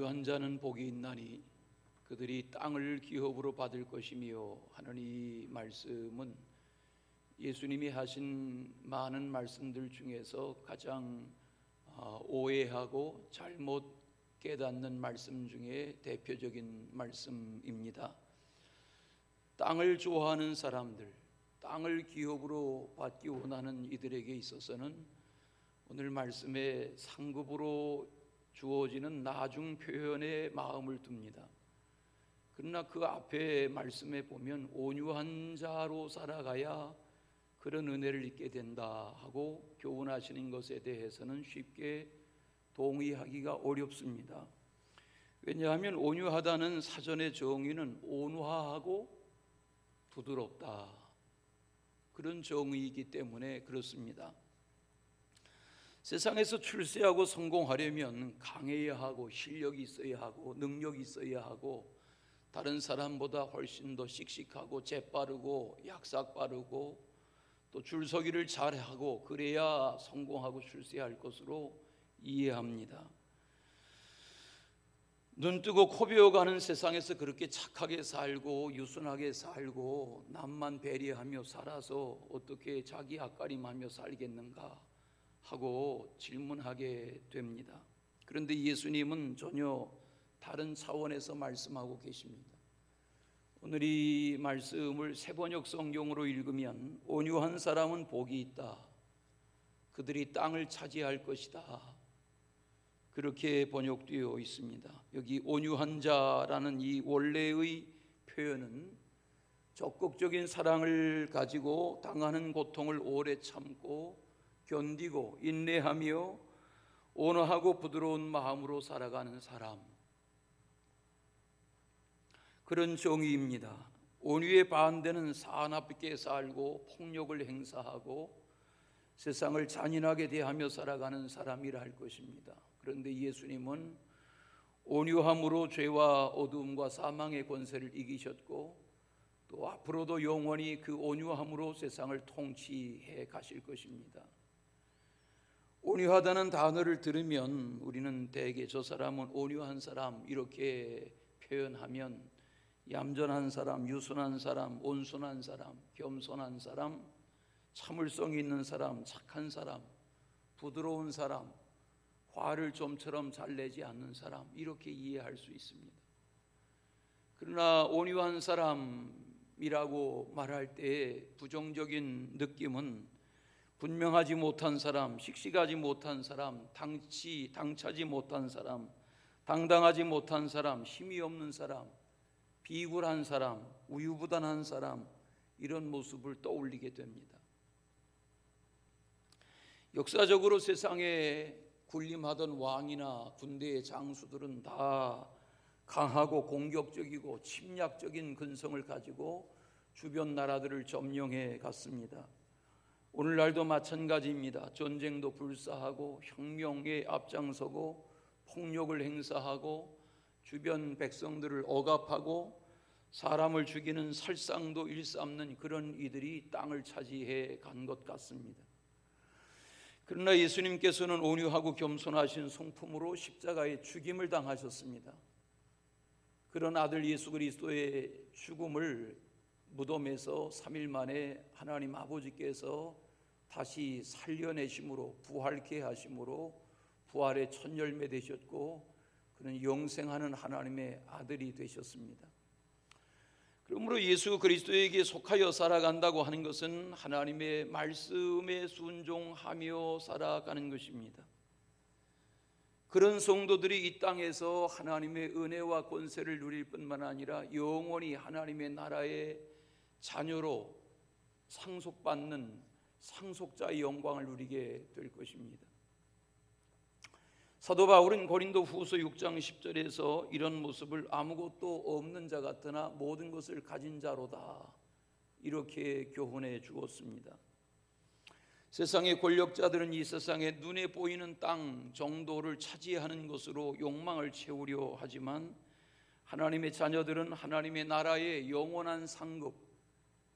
온유한 자는 복이 있나니 그들이 땅을 기업으로 받을 것이며 하는 이 말씀은 예수님이 하신 많은 말씀들 중에서 가장 오해하고 잘못 깨닫는 말씀 중에 대표적인 말씀입니다. 땅을 좋아하는 사람들, 땅을 기업으로 받기 원하는 이들에게 있어서는 오늘 말씀에 상급으로 주어지는 나중 표현에 마음을 둡니다. 그러나 그 앞에 말씀에 보면 온유한 자로 살아가야 그런 은혜를 입게 된다 하고 교훈하시는 것에 대해서는 쉽게 동의하기가 어렵습니다. 왜냐하면 온유하다는 사전의 정의는 온화하고 부드럽다, 그런 정의이기 때문에 그렇습니다. 세상에서 출세하고 성공하려면 강해야 하고 실력이 있어야 하고 능력이 있어야 하고 다른 사람보다 훨씬 더 씩씩하고 재빠르고 약삭빠르고 또 줄서기를 잘하고 그래야 성공하고 출세할 것으로 이해합니다. 눈뜨고 코베어가는 세상에서 그렇게 착하게 살고 유순하게 살고 남만 배려하며 살아서 어떻게 자기 앞가림하며 살겠는가 하고 질문하게 됩니다. 그런데 예수님은 전혀 다른 차원에서 말씀하고 계십니다. 오늘 이 말씀을 새번역 성경으로 읽으면 온유한 사람은 복이 있다, 그들이 땅을 차지할 것이다, 그렇게 번역되어 있습니다. 여기 온유한 자라는 이 원래의 표현은 적극적인 사랑을 가지고 당하는 고통을 오래 참고 견디고 인내하며 온화하고 부드러운 마음으로 살아가는 사람, 그런 정의입니다. 온유의 반대는 사납게 살고 폭력을 행사하고 세상을 잔인하게 대하며 살아가는 사람이라 할 것입니다. 그런데 예수님은 온유함으로 죄와 어두움과 사망의 권세를 이기셨고 또 앞으로도 영원히 그 온유함으로 세상을 통치해 가실 것입니다. 온유하다는 단어를 들으면 우리는 대개 저 사람은 온유한 사람 이렇게 표현하면 얌전한 사람, 유순한 사람, 온순한 사람, 겸손한 사람, 참을성 있는 사람, 착한 사람, 부드러운 사람, 화를 좀처럼 잘 내지 않는 사람, 이렇게 이해할 수 있습니다. 그러나 온유한 사람이라고 말할 때 부정적인 느낌은 분명하지 못한 사람, 씩씩하지 못한 사람, 당차지 못한 사람, 당당하지 못한 사람, 힘이 없는 사람, 비굴한 사람, 우유부단한 사람, 이런 모습을 떠올리게 됩니다. 역사적으로 세상에 군림하던 왕이나 군대의 장수들은 다 강하고 공격적이고 침략적인 근성을 가지고 주변 나라들을 점령해 갔습니다. 오늘날도 마찬가지입니다. 전쟁도 불사하고 혁명에 앞장서고 폭력을 행사하고 주변 백성들을 억압하고 사람을 죽이는 살상도 일삼는 그런 이들이 땅을 차지해 간 것 같습니다. 그러나 예수님께서는 온유하고 겸손하신 성품으로 십자가에 죽임을 당하셨습니다. 그런 아들 예수 그리스도의 죽음을 무덤에서 3일 만에 하나님 아버지께서 다시 살려내심으로 부활케 하심으로 부활의 첫 열매 되셨고 그는 영생하는 하나님의 아들이 되셨습니다. 그러므로 예수 그리스도에게 속하여 살아간다고 하는 것은 하나님의 말씀에 순종하며 살아가는 것입니다. 그런 성도들이 이 땅에서 하나님의 은혜와 권세를 누릴 뿐만 아니라 영원히 하나님의 나라의 자녀로 상속받는 상속자의 영광을 누리게 될 것입니다. 사도 바울은 고린도 후서 6장 10절에서 이런 모습을 아무것도 없는 자 같으나 모든 것을 가진 자로다, 이렇게 교훈해 주었습니다. 세상의 권력자들은 이 세상에 눈에 보이는 땅 정도를 차지하는 것으로 욕망을 채우려 하지만 하나님의 자녀들은 하나님의 나라의 영원한 상급,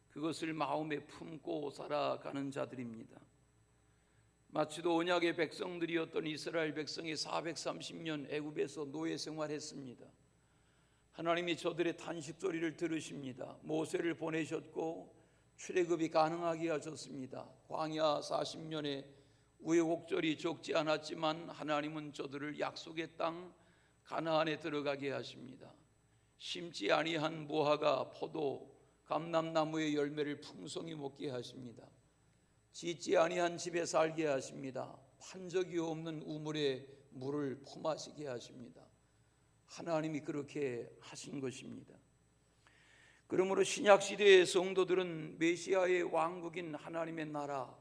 그것을 마음에 품고 살아가는 자들입니다. 마치도 언약의 백성들이었던 이스라엘 백성이 430년 애굽에서 노예 생활했습니다. 하나님이 저들의 탄식 소리를 들으십니다. 모세를 보내셨고 출애굽이 가능하게 하셨습니다. 광야 40년의 우여곡절이 적지 않았지만 하나님은 저들을 약속의 땅 가나안에 들어가게 하십니다. 심지 아니한 무화과, 포도, 감람나무의 열매를 풍성히 먹게 하십니다. 짓지 아니한 집에 살게 하십니다. 판적이 없는 우물에 물을 퍼마시게 하십니다. 하나님이 그렇게 하신 것입니다. 그러므로 신약시대의 성도들은 메시아의 왕국인 하나님의 나라,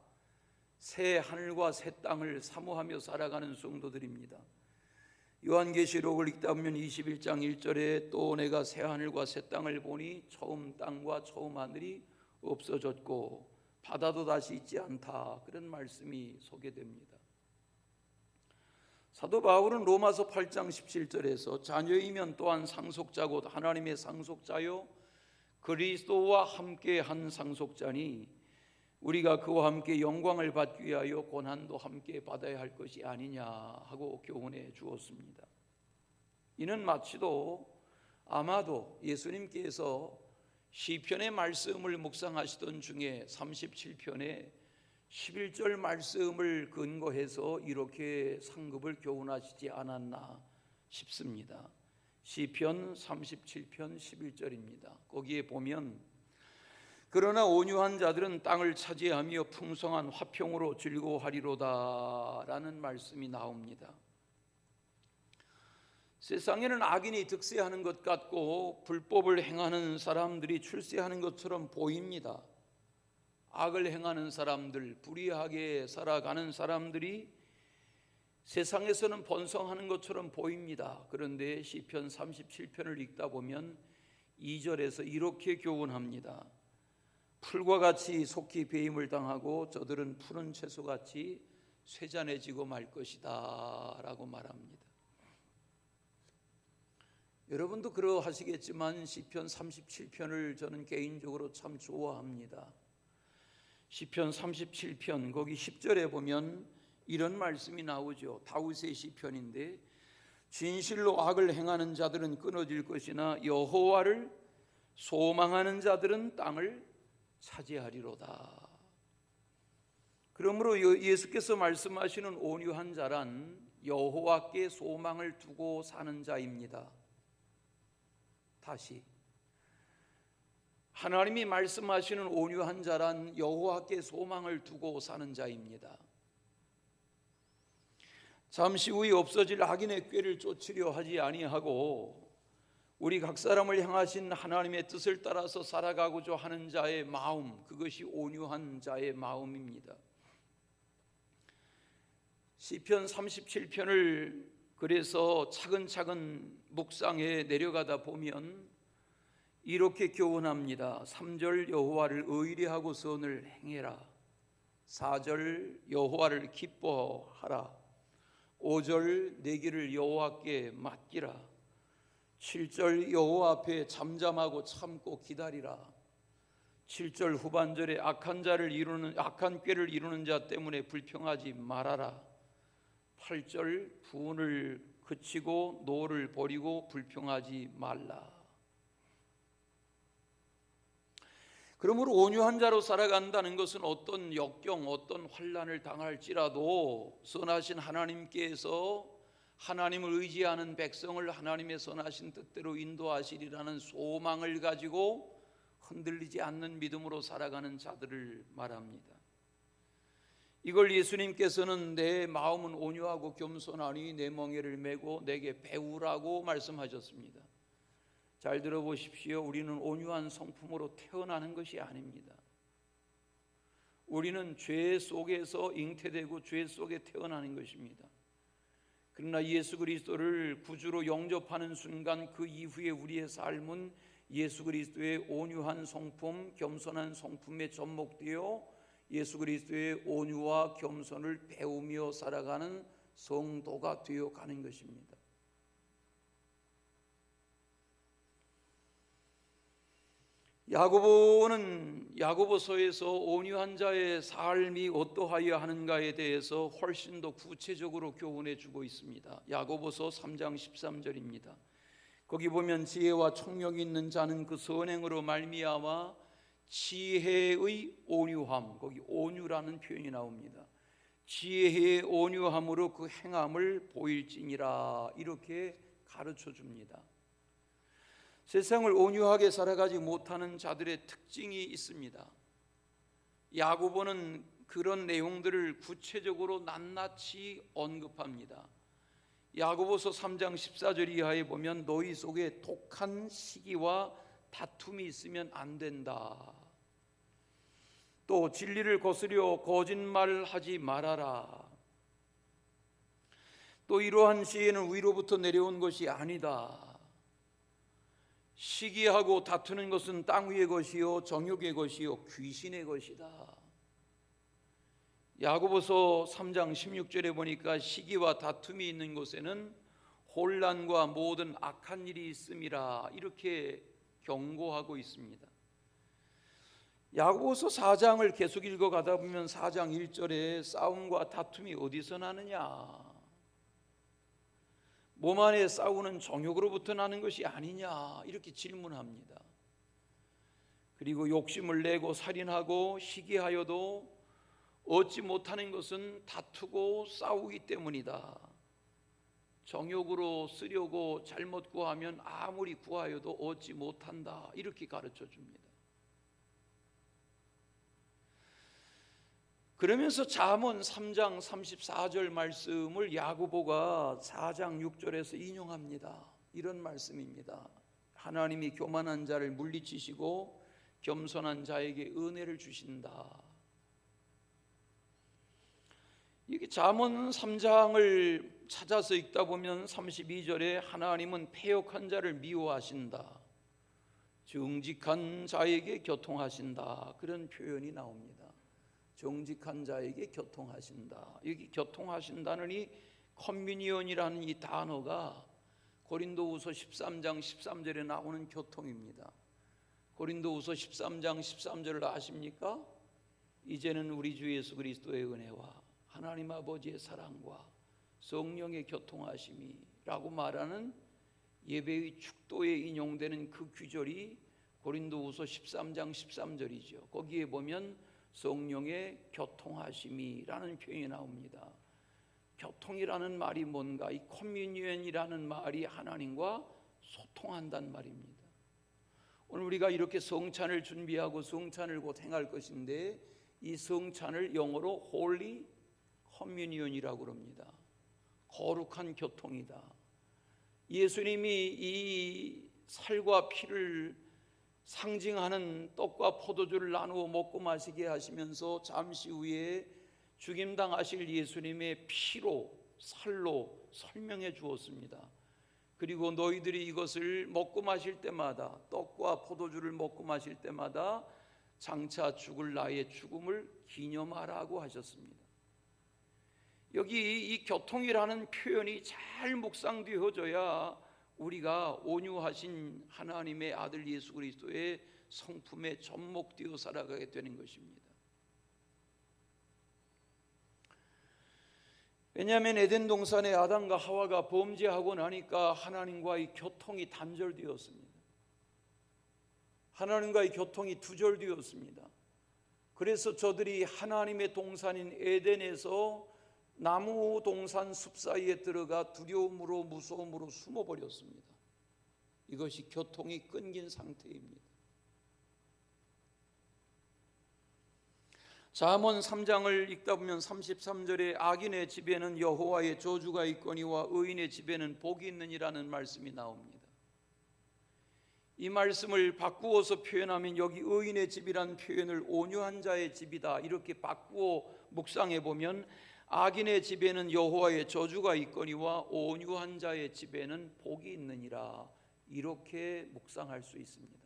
새 하늘과 새 땅을 사모하며 살아가는 성도들입니다. 요한계시록을 읽다 보면 21장 1절에 또 내가 새 하늘과 새 땅을 보니 처음 땅과 처음 하늘이 없어졌고 바다도 다시 있지 않다, 그런 말씀이 소개됩니다. 사도 바울은 로마서 8장 17절에서 자녀이면 또한 상속자고 하나님의 상속자요 그리스도와 함께 한 상속자니 우리가 그와 함께 영광을 받기 위하여 고난도 함께 받아야 할 것이 아니냐 하고 교훈해 주었습니다. 이는 마치도 아마도 예수님께서 시편의 말씀을 묵상하시던 중에 37편의 11절 말씀을 근거해서 이렇게 상급을 교훈하시지 않았나 싶습니다. 시편 37편 11절입니다. 거기에 보면 그러나 온유한 자들은 땅을 차지하며 풍성한 화평으로 즐거워하리로다 라는 말씀이 나옵니다. 세상에는 악인이 득세하는 것 같고 불법을 행하는 사람들이 출세하는 것처럼 보입니다. 악을 행하는 사람들, 불의하게 살아가는 사람들이 세상에서는 번성하는 것처럼 보입니다. 그런데 시편 37편을 읽다 보면 2절에서 이렇게 교훈합니다. 풀과 같이 속히 배임을 당하고 저들은 푸른 채소같이 쇠잔해지고 말 것이다 라고 말합니다. 여러분도 그러하시겠지만 시편 37편을 저는 개인적으로 참 좋아합니다. 시편 37편 거기 10절에 보면 이런 말씀이 나오죠. 다윗의 시편인데 진실로 악을 행하는 자들은 끊어질 것이나 여호와를 소망하는 자들은 땅을 차지하리로다. 그러므로 예수께서 말씀하시는 온유한 자란 여호와께 소망을 두고 사는 자입니다. 다시 하나님이 말씀하시는 온유한 자란 여호와께 소망을 두고 사는 자입니다. 잠시 후에 없어질 악인의 꾀를 쫓으려 하지 아니하고 우리 각 사람을 향하신 하나님의 뜻을 따라서 살아가고자 하는 자의 마음, 그것이 온유한 자의 마음입니다. 시편 37편을 그래서 차근차근 묵상해 내려가다 보면 이렇게 교훈합니다. 3절 여호와를 의리하고 선을 행해라. 4절 여호와를 기뻐하라. 5절 내 길을 여호와께 맡기라. 7절 여호와 앞에 잠잠하고 참고 기다리라. 7절 후반절에 악한 꾀를 이루는 자 때문에 불평하지 말아라. 8절 분을 그치고 노를 버리고 불평하지 말라. 그러므로 온유한 자로 살아간다는 것은 어떤 역경, 어떤 환난을 당할지라도 선하신 하나님께서 하나님을 의지하는 백성을 하나님의 선하신 뜻대로 인도하시리라는 소망을 가지고 흔들리지 않는 믿음으로 살아가는 자들을 말합니다. 이걸 예수님께서는 내 마음은 온유하고 겸손하니 내 멍에를 메고 내게 배우라고 말씀하셨습니다. 잘 들어보십시오. 우리는 온유한 성품으로 태어나는 것이 아닙니다. 우리는 죄 속에서 잉태되고 죄 속에 태어나는 것입니다. 그러나 예수 그리스도를 구주로 영접하는 순간 그 이후에 우리의 삶은 예수 그리스도의 온유한 성품, 겸손한 성품에 접목되어 예수 그리스도의 온유와 겸손을 배우며 살아가는 성도가 되어 가는 것입니다. 야고보는 야고보서에서 온유한 자의 삶이 어떠하여야 하는가에 대해서 훨씬 더 구체적으로 교훈해 주고 있습니다. 야고보서 3장 13절입니다. 거기 보면 지혜와 총력이 있는 자는 그 선행으로 말미암아 지혜의 온유함, 거기 온유라는 표현이 나옵니다. 지혜의 온유함으로 그 행함을 보일지니라, 이렇게 가르쳐 줍니다. 세상을 온유하게 살아가지 못하는 자들의 특징이 있습니다. 야고보는 그런 내용들을 구체적으로 낱낱이 언급합니다. 야고보서 3장 14절 이하에 보면 너희 속에 독한 시기와 다툼이 있으면 안 된다. 또 진리를 거스려 거짓말하지 말아라. 또 이러한 지혜는 위로부터 내려온 것이 아니다. 시기하고 다투는 것은 땅 위의 것이요 정욕의 것이요 귀신의 것이다. 야고보서 3장 16절에 보니까 시기와 다툼이 있는 곳에는 혼란과 모든 악한 일이 있음이라, 이렇게 경고하고 있습니다. 야고보서 4장을 계속 읽어가다 보면 4장 1절에 싸움과 다툼이 어디서 나느냐, 몸 안에 싸우는 정욕으로부터 나는 것이 아니냐, 이렇게 질문합니다. 그리고 욕심을 내고 살인하고 시기하여도 얻지 못하는 것은 다투고 싸우기 때문이다. 정욕으로 쓰려고 잘못 구하면 아무리 구하여도 얻지 못한다, 이렇게 가르쳐 줍니다. 그러면서 잠언 3장 34절 말씀을 야고보가 4장 6절에서 인용합니다. 이런 말씀입니다. 하나님이 교만한 자를 물리치시고 겸손한 자에게 은혜를 주신다. 이게 잠언 3장을 찾아서 읽다 보면 32절에 하나님은 패역한 자를 미워하신다, 정직한 자에게 교통하신다, 그런 표현이 나옵니다. 정직한 자에게 교통하신다. 여기 교통하신다는 이 커뮤니언이라는 이 단어가 고린도후서 13장 13절에 나오는 교통입니다. 고린도후서 13장 13절을 아십니까? 이제는 우리 주 예수 그리스도의 은혜와 하나님 아버지의 사랑과 성령의 교통하심이 라고 말하는 예배의 축도에 인용되는 그 규절이 고린도후서 13장 13절이죠. 거기에 보면 성령의 교통하심이라는 표현이 나옵니다. 교통이라는 말이 뭔가, 이 커뮤니언이라는 말이 하나님과 소통한다는 말입니다. 오늘 우리가 이렇게 성찬을 준비하고 성찬을 곧 행할 것인데, 이 성찬을 영어로 홀리 커뮤니언이라고 합니다. 거룩한 교통이다. 예수님이 이 살과 피를 상징하는 떡과 포도주를 나누어 먹고 마시게 하시면서 잠시 후에 죽임당하실 예수님의 피로, 살로 설명해 주었습니다. 그리고 너희들이 이것을 먹고 마실 때마다, 떡과 포도주를 먹고 마실 때마다 장차 죽을 나의 죽음을 기념하라고 하셨습니다. 여기 이 교통이라는 표현이 잘 묵상되어져야 우리가 온유하신 하나님의 아들 예수 그리스도의 성품에 접목되어 살아가게 되는 것입니다. 왜냐하면 에덴 동산에 아담과 하와가 범죄하고 나니까 하나님과의 교통이 단절되었습니다. 하나님과의 교통이 두절되었습니다. 그래서 저들이 하나님의 동산인 에덴에서 나무 동산 숲 사이에 들어가 두려움으로 무서움으로 숨어버렸습니다. 이것이 교통이 끊긴 상태입니다. 잠언 3장을 읽다 보면 33절에 악인의 집에는 여호와의 저주가 있거니와 의인의 집에는 복이 있느니라는 말씀이 나옵니다. 이 말씀을 바꾸어서 표현하면 여기 의인의 집이란 표현을 온유한 자의 집이다 이렇게 바꾸어 묵상해 보면 악인의 집에는 여호와의 저주가 있거니와 온유한 자의 집에는 복이 있느니라 이렇게 묵상할 수 있습니다.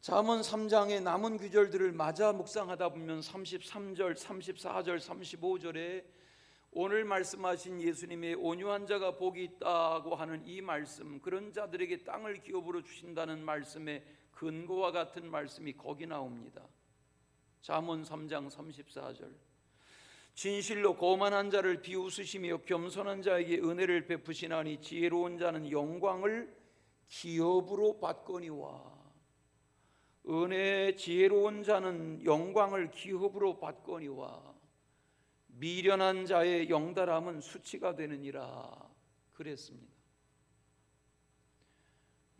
잠언 3장의 남은 구절들을 맞아 묵상하다 보면 33절, 34절, 35절에 오늘 말씀하신 예수님의 온유한 자가 복이 있다고 하는 이 말씀, 그런 자들에게 땅을 기업으로 주신다는 말씀의 근거와 같은 말씀이 거기 나옵니다. 잠언 3장 34절. 진실로 거만한 자를 비웃으시며 겸손한 자에게 은혜를 베푸시나니 지혜로운 자는 영광을 기업으로 받거니와. 은혜 지혜로운 자는 영광을 기업으로 받거니와 미련한 자의 영달함은 수치가 되느니라 그랬습니다.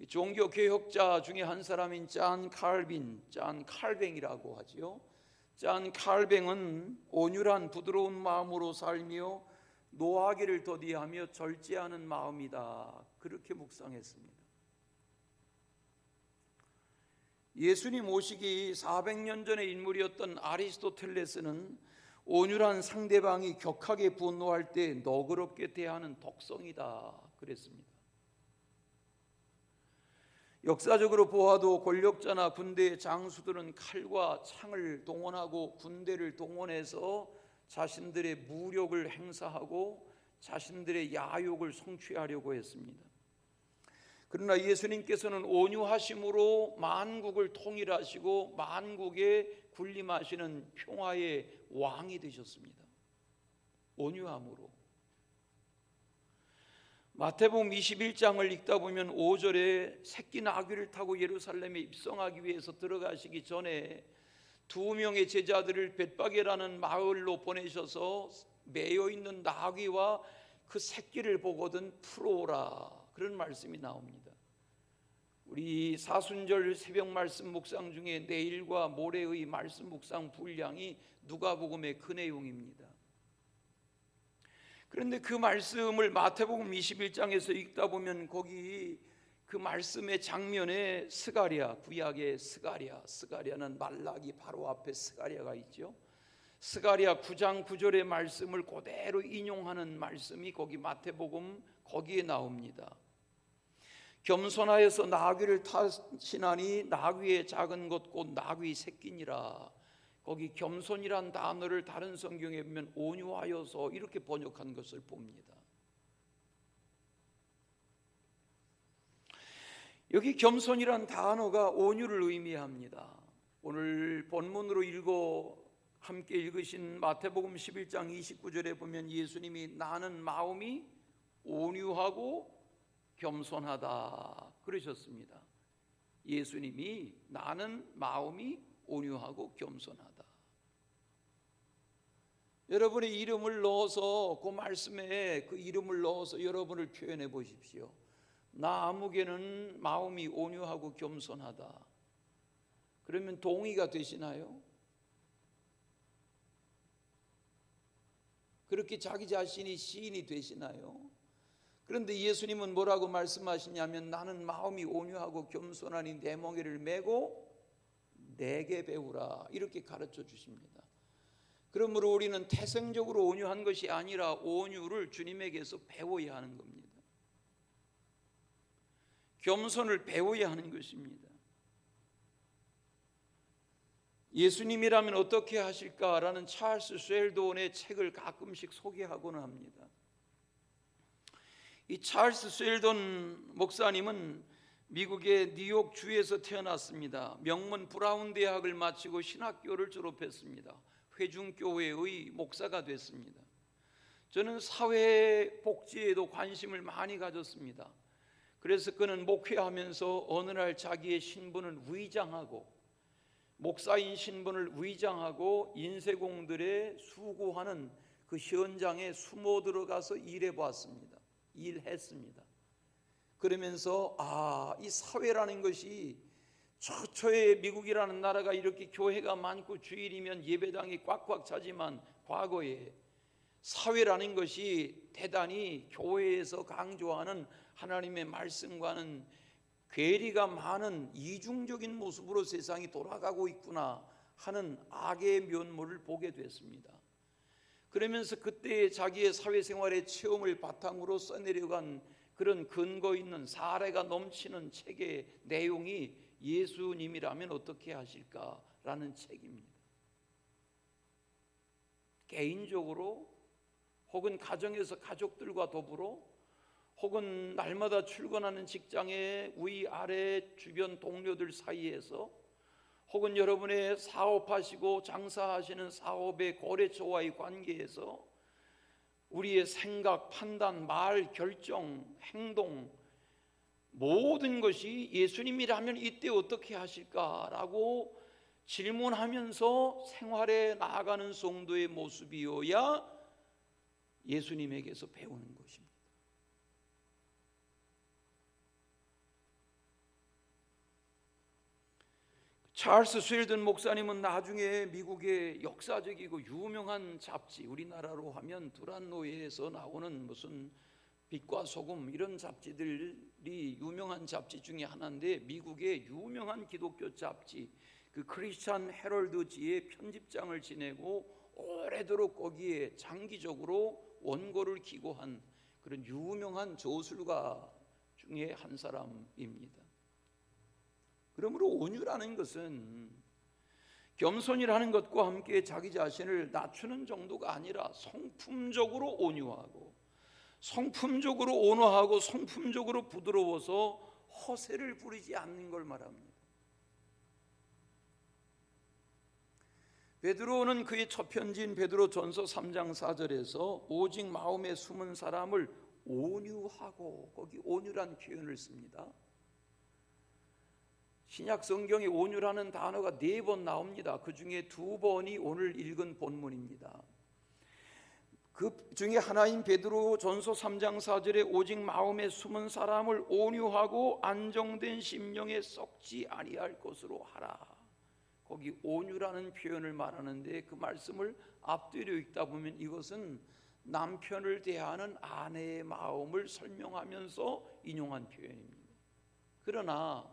종교 개혁자 중에 한 사람인 잔 칼뱅이라고 하지요. 잔 칼뱅은 온유한 부드러운 마음으로 살며 노하기를 더디하며 절제하는 마음이다, 그렇게 묵상했습니다. 예수님 오시기 400년 전의 인물이었던 아리스토텔레스는 온유한 상대방이 격하게 분노할 때 너그럽게 대하는 독성이다 그랬습니다. 역사적으로 보아도 권력자나 군대의 장수들은 칼과 창을 동원하고 군대를 동원해서 자신들의 무력을 행사하고 자신들의 야욕을 성취하려고 했습니다. 그러나 예수님께서는 온유하심으로 만국을 통일하시고 만국에 군림하시는 평화의 왕이 되셨습니다. 온유함으로. 마태복음 21장을 읽다 보면 5절에 새끼 나귀를 타고 예루살렘에 입성하기 위해서 들어가시기 전에 2명의 제자들을 벳바게라는 마을로 보내셔서 매여 있는 나귀와 그 새끼를 보거든 풀어오라, 그런 말씀이 나옵니다. 우리 사순절 새벽 말씀 묵상 중에 내일과 모레의 말씀 묵상 분량이 누가복음의 그 내용입니다. 그런데 그 말씀을 마태복음 21장에서 읽다 보면 거기 그 말씀의 장면에 스가랴, 구약의 스가랴는 말라기 바로 앞에 스가랴가 있죠. 스가랴 9장 9절의 말씀을 그대로 인용하는 말씀이 거기 마태복음 거기에 나옵니다. 겸손하여서 나귀를 타시나니 나귀의 작은 것 곧 나귀 새끼니라. 거기 겸손이란 단어를 다른 성경에 보면 온유하여서 이렇게 번역한 것을 봅니다. 여기 겸손이란 단어가 온유를 의미합니다. 오늘 본문으로 함께 읽으신 마태복음 11장 29절에 보면 예수님이 나는 마음이 온유하고 겸손하다 그러셨습니다. 예수님이 나는 마음이 온유하고 겸손하다. 여러분의 이름을 넣어서 그 말씀에 그 이름을 넣어서 여러분을 표현해 보십시오. 나 아무개는 마음이 온유하고 겸손하다. 그러면 동의가 되시나요? 그렇게 자기 자신이 시인이 되시나요? 그런데 예수님은 뭐라고 말씀하시냐면 나는 마음이 온유하고 겸손하니 내 멍에를 메고 내게 배우라, 이렇게 가르쳐 주십니다. 그러므로 우리는 태생적으로 온유한 것이 아니라 온유를 주님에게서 배워야 하는 겁니다. 겸손을 배워야 하는 것입니다. 예수님이라면 어떻게 하실까라는 찰스 쉘돈의 책을 가끔씩 소개하고는 합니다. 이 찰스 쉘돈 목사님은 미국의 뉴욕 주에서 태어났습니다. 명문 브라운 대학을 마치고 신학교를 졸업했습니다. 회중교회의 목사가 됐습니다. 저는 사회복지에도 관심을 많이 가졌습니다. 그래서 그는 목회하면서 어느 날 자기의 신분을 위장하고 목사인 신분을 위장하고 인쇄공들의 수고하는 그 현장에 숨어 들어가서 일했습니다. 그러면서 이 사회라는 것이 처처의 미국이라는 나라가 이렇게 교회가 많고 주일이면 예배당이 꽉꽉 차지만 과거에 사회라는 것이 대단히 교회에서 강조하는 하나님의 말씀과는 괴리가 많은 이중적인 모습으로 세상이 돌아가고 있구나 하는 악의 면모를 보게 됐습니다. 그러면서 그때 자기의 사회생활의 체험을 바탕으로 써내려간 그런 근거 있는 사례가 넘치는 책의 내용이 예수님이라면 어떻게 하실까라는 책입니다. 개인적으로 혹은 가정에서 가족들과 더불어, 혹은 날마다 출근하는 직장의 위아래 주변 동료들 사이에서, 혹은 여러분의 사업하시고 장사하시는 사업의 거래처와의 관계에서 우리의 생각, 판단, 말, 결정, 행동, 모든 것이 예수님이라면 이때 어떻게 하실까라고 질문하면서 생활에 나아가는 성도의 모습이어야 예수님에게서 배우는 것입니다. 찰스 스웰든 목사님은 나중에 미국의 역사적이고 유명한 잡지, 우리나라로 하면 두란노예에서 나오는 무슨 빛과 소금 이런 잡지들이 유명한 잡지 중에 하나인데, 미국의 유명한 기독교 잡지 그 크리스찬 헤럴드지의 편집장을 지내고 오래도록 거기에 장기적으로 원고를 기고한 그런 유명한 저술가 중에 한 사람입니다. 그러므로 온유라는 것은 겸손이라는 것과 함께 자기 자신을 낮추는 정도가 아니라 성품적으로 온유하고, 성품적으로 온화하고, 성품적으로 부드러워서 허세를 부리지 않는 걸 말합니다. 베드로는 그의 첫 편지인 베드로전서 3장 4절에서 오직 마음에 숨은 사람을 온유하고, 거기 온유란 표현을 씁니다. 신약 성경에 온유라는 단어가 4번 나옵니다. 그 중에 2번이 오늘 읽은 본문입니다. 그 중에 하나인 베드로전서 3장 4절에 오직 마음에 숨은 사람을 온유하고 안정된 심령에 썩지 아니할 것으로 하라. 거기 온유라는 표현을 말하는데, 그 말씀을 앞뒤로 읽다 보면 이것은 남편을 대하는 아내의 마음을 설명하면서 인용한 표현입니다. 그러나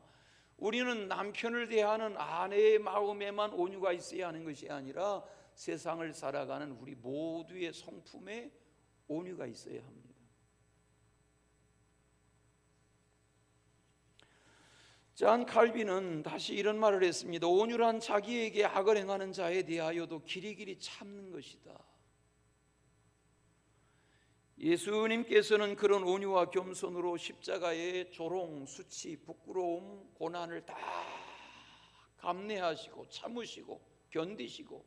우리는 남편을 대하는 아내의 마음에만 온유가 있어야 하는 것이 아니라 세상을 살아가는 우리 모두의 성품에 온유가 있어야 합니다. 잔 칼빈은 다시 이런 말을 했습니다. 온유란 자기에게 악을 행하는 자에 대하여도 길이길이 참는 것이다. 예수님께서는 그런 온유와 겸손으로 십자가의 조롱, 수치, 부끄러움, 고난을 다 감내하시고 참으시고 견디시고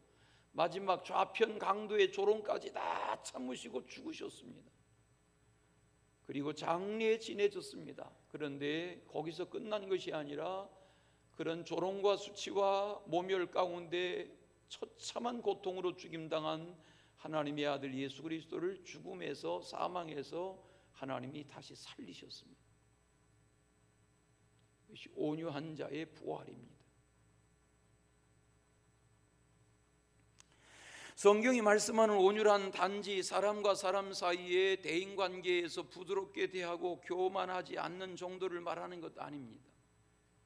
마지막 좌편 강도의 조롱까지 다 참으시고 죽으셨습니다. 그리고 장례에 지내졌습니다. 그런데 거기서 끝난 것이 아니라 그런 조롱과 수치와 모멸 가운데 처참한 고통으로 죽임당한 하나님의 아들 예수 그리스도를 죽음에서, 사망에서 하나님이 다시 살리셨습니다. 이것이 온유한 자의 부활입니다. 성경이 말씀하는 온유란 단지 사람과 사람 사이의 대인관계에서 부드럽게 대하고 교만하지 않는 정도를 말하는 것 아닙니다.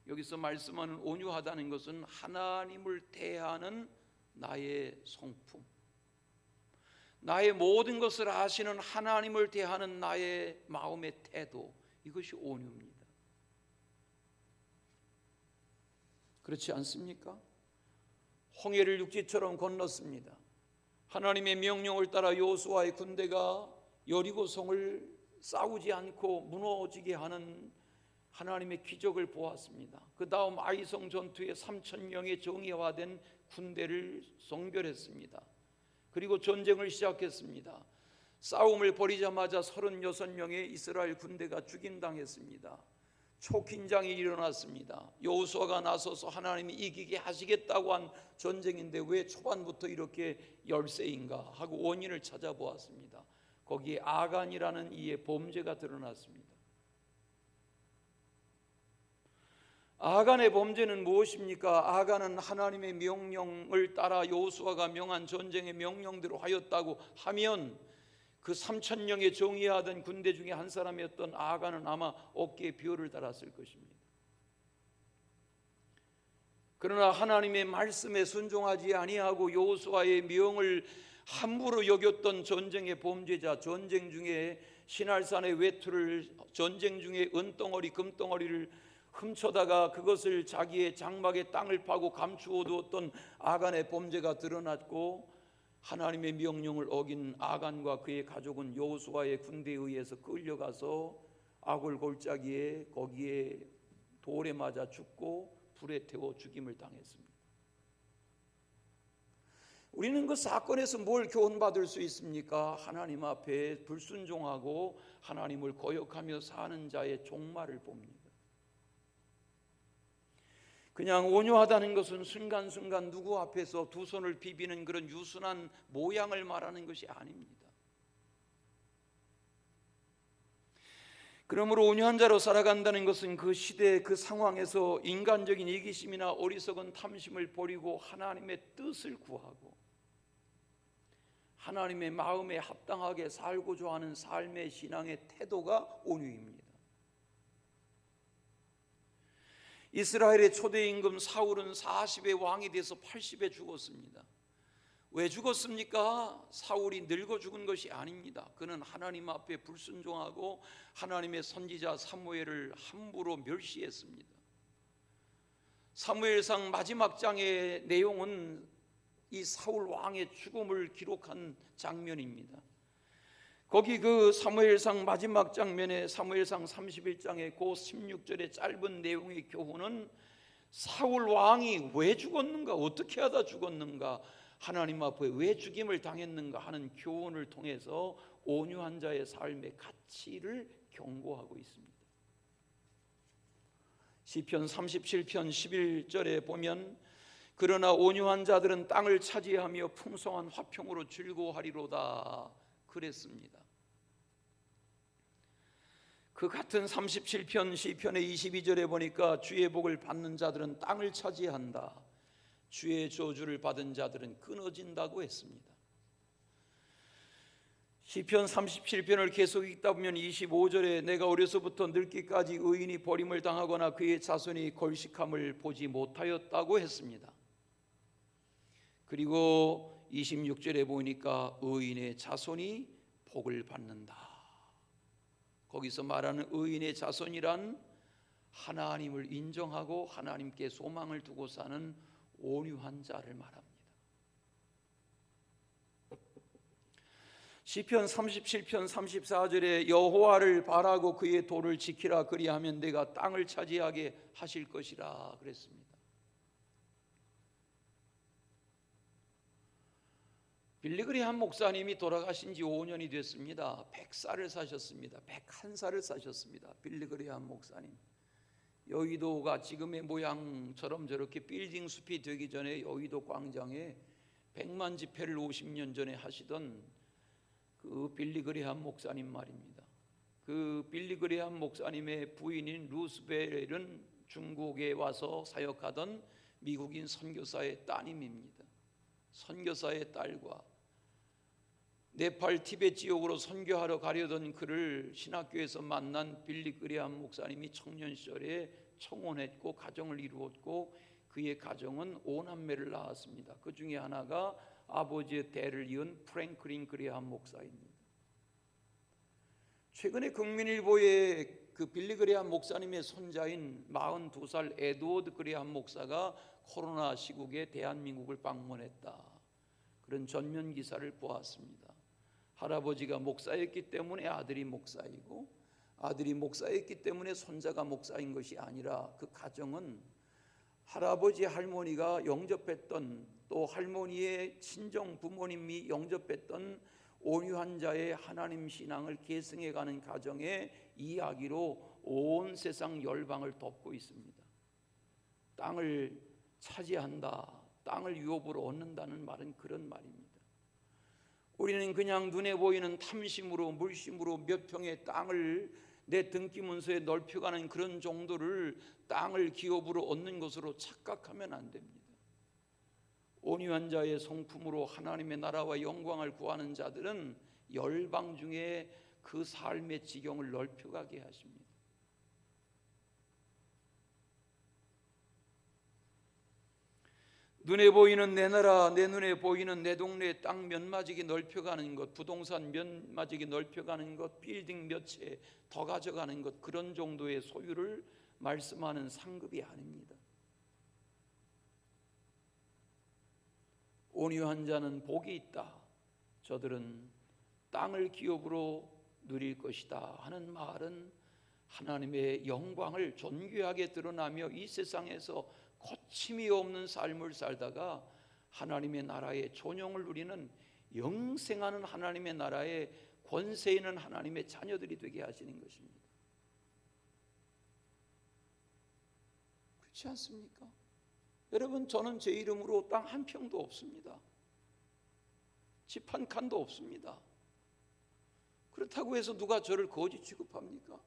여기서 말씀하는 온유하다는 것은 하나님을 대하는 나의 성품, 나의 모든 것을 아시는 하나님을 대하는 나의 마음의 태도, 이것이 온유입니다. 그렇지 않습니까? 홍해를 육지처럼 건넜습니다. 하나님의 명령을 따라 여호수아의 군대가 여리고성을 싸우지 않고 무너지게 하는 하나님의 기적을 보았습니다. 그 다음 아이성 전투에 3,000명의 정예화된 군대를 성별했습니다. 그리고 전쟁을 시작했습니다. 싸움을 벌이자마자 36명의 이스라엘 군대가 죽임당했습니다. 초긴장이 일어났습니다. 여호수아가 나서서 하나님이 이기게 하시겠다고 한 전쟁인데 왜 초반부터 이렇게 열세인가 하고 원인을 찾아보았습니다. 거기에 아간이라는 이의 범죄가 드러났습니다. 아간의 범죄는 무엇입니까? 아간은 하나님의 명령을 따라 여호수아가 명한 전쟁의 명령대로 하였다고 하면 그 3,000명의 정예하던 군대 중에 한 사람이었던 아간은 아마 어깨에 벼를 달았을 것입니다. 그러나 하나님의 말씀에 순종하지 아니하고 여호수아의 명을 함부로 여겼던 전쟁의 범죄자, 전쟁 중에 신할산의 외투를, 전쟁 중에 은덩어리, 금덩어리를 훔쳐다가 그것을 자기의 장막에 땅을 파고 감추어 두었던 아간의 범죄가 드러났고, 하나님의 명령을 어긴 아간과 그의 가족은 여호수아의 군대에 의해서 끌려가서 아골 골짜기에 거기에 돌에 맞아 죽고 불에 태워 죽임을 당했습니다. 우리는 그 사건에서 뭘 교훈받을 수 있습니까? 하나님 앞에 불순종하고 하나님을 거역하며 사는 자의 종말을 봅니다. 그냥 온유하다는 것은 순간순간 누구 앞에서 두 손을 비비는 그런 유순한 모양을 말하는 것이 아닙니다. 그러므로 온유한 자로 살아간다는 것은 그 시대 그 상황에서 인간적인 이기심이나 어리석은 탐심을 버리고 하나님의 뜻을 구하고 하나님의 마음에 합당하게 살고자 하는 삶의 신앙의 태도가 온유입니다. 이스라엘의 초대 임금 사울은 40의 왕이 돼서 80에 죽었습니다. 왜 죽었습니까? 사울이 늙어 죽은 것이 아닙니다. 그는 하나님 앞에 불순종하고 하나님의 선지자 사무엘을 함부로 멸시했습니다. 사무엘상 마지막 장의 내용은 이 사울 왕의 죽음을 기록한 장면입니다. 거기 그 사무엘상 마지막 장면에 사무엘상 31장의 그 16절의 짧은 내용의 교훈은 사울 왕이 왜 죽었는가, 어떻게 하다 죽었는가, 하나님 앞에 왜 죽임을 당했는가 하는 교훈을 통해서 온유한 자의 삶의 가치를 경고하고 있습니다. 시편 37편 11절에 보면 그러나 온유한 자들은 땅을 차지하며 풍성한 화평으로 즐거워하리로다 그랬습니다. 그 같은 37편 시편의 22절에 보니까 주의 복을 받는 자들은 땅을 차지한다, 주의 저주를 받은 자들은 끊어진다고 했습니다. 시편 37편을 계속 읽다 보면 25절에 내가 어려서부터 늙기까지 의인이 버림을 당하거나 그의 자손이 걸식함을 보지 못하였다고 했습니다. 그리고 26절에 보니까 의인의 자손이 복을 받는다. 거기서 말하는 의인의 자손이란 하나님을 인정하고 하나님께 소망을 두고 사는 온유한 자를 말합니다. 시편 37편 34절에 여호와를 바라고 그의 도를 지키라 그리하면 내가 땅을 차지하게 하실 것이라 그랬습니다. 빌리그리함 목사님이 돌아가신 지 5년이 됐습니다. 100살을 사셨습니다. 101살을 사셨습니다. 빌리그리함 목사님. 여의도가 지금의 모양처럼 저렇게 빌딩 숲이 되기 전에 여의도 광장에 100만 집회를 50년 전에 하시던 그 빌리그리함 목사님 말입니다. 그 빌리그리함 목사님의 부인인 루스벨은 중국에 와서 사역하던 미국인 선교사의 따님입니다. 선교사의 딸과 네팔 티베트 지역으로 선교하러 가려던 그를 신학교에서 만난 빌리그리함 목사님이 청년 시절에 청혼했고 가정을 이루었고 그의 가정은 5남매를 낳았습니다. 그 중에 하나가 아버지의 대를 이은 프랭클린 그리함 목사입니다. 최근에 국민일보에 그 빌리그리함 목사님의 손자인 42살 에드워드 그리함 목사가 코로나 시국에 대한민국을 방문했다, 그런 전면 기사를 보았습니다. 할아버지가 목사였기 때문에 아들이 목사이고 아들이 목사였기 때문에 손자가 목사인 것이 아니라 그 가정은 할아버지 할머니가 영접했던 또 할머니의 친정 부모님이 영접했던 온유한 자의 하나님 신앙을 계승해가는 가정의 이야기로 온 세상 열방을 덮고 있습니다. 땅을 차지한다, 땅을 유업으로 얻는다는 말은 그런 말입니다. 우리는 그냥 눈에 보이는 탐심으로 물심으로 몇 평의 땅을 내 등기문서에 넓혀가는 그런 정도를 땅을 기업으로 얻는 것으로 착각하면 안 됩니다. 온유한 자의 성품으로 하나님의 나라와 영광을 구하는 자들은 열방 중에 그 삶의 지경을 넓혀가게 하십니다. 눈에 보이는 내 나라, 내 눈에 보이는 내 동네 땅 몇 마지기 넓혀가는 것, 부동산 몇 마지기 넓혀가는 것, 빌딩 몇 채 더 가져가는 것, 그런 정도의 소유를 말씀하는 상급이 아닙니다. 온유한 자는 복이 있다. 저들은 땅을 기업으로 누릴 것이다 하는 말은 하나님의 영광을 존귀하게 드러나며 이 세상에서 거침이 없는 삶을 살다가 하나님의 나라의 존영을 누리는 영생하는 하나님의 나라의 권세 있는 하나님의 자녀들이 되게 하시는 것입니다. 그렇지 않습니까? 여러분, 저는 제 이름으로 땅 한 평도 없습니다. 집 한 칸도 없습니다. 그렇다고 해서 누가 저를 거지 취급합니까?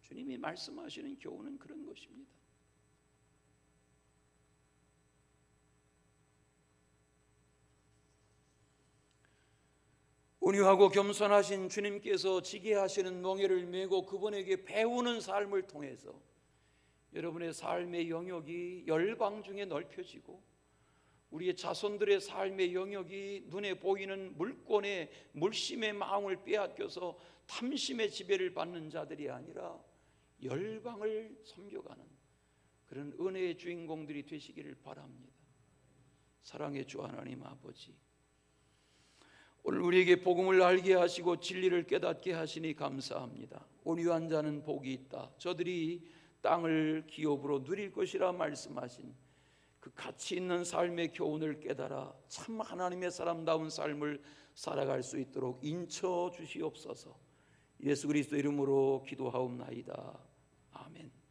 주님이 말씀하시는 교훈은 그런 것입니다. 온유하고 겸손하신 주님께서 지게 하시는 멍에를 메고 그분에게 배우는 삶을 통해서 여러분의 삶의 영역이 열방 중에 넓혀지고 우리의 자손들의 삶의 영역이 눈에 보이는 물권의 물심의 마음을 빼앗겨서 탐심의 지배를 받는 자들이 아니라 열방을 섬겨가는 그런 은혜의 주인공들이 되시기를 바랍니다. 사랑의 주 하나님 아버지, 오늘 우리에게 복음을 알게 하시고 진리를 깨닫게 하시니 감사합니다. 온유한 자는 복이 있다. 저들이 땅을 기업으로 누릴 것이라 말씀하신 그 가치 있는 삶의 교훈을 깨달아 참 하나님의 사람다운 삶을 살아갈 수 있도록 인쳐 주시옵소서. 예수 그리스도 이름으로 기도하옵나이다. 아멘.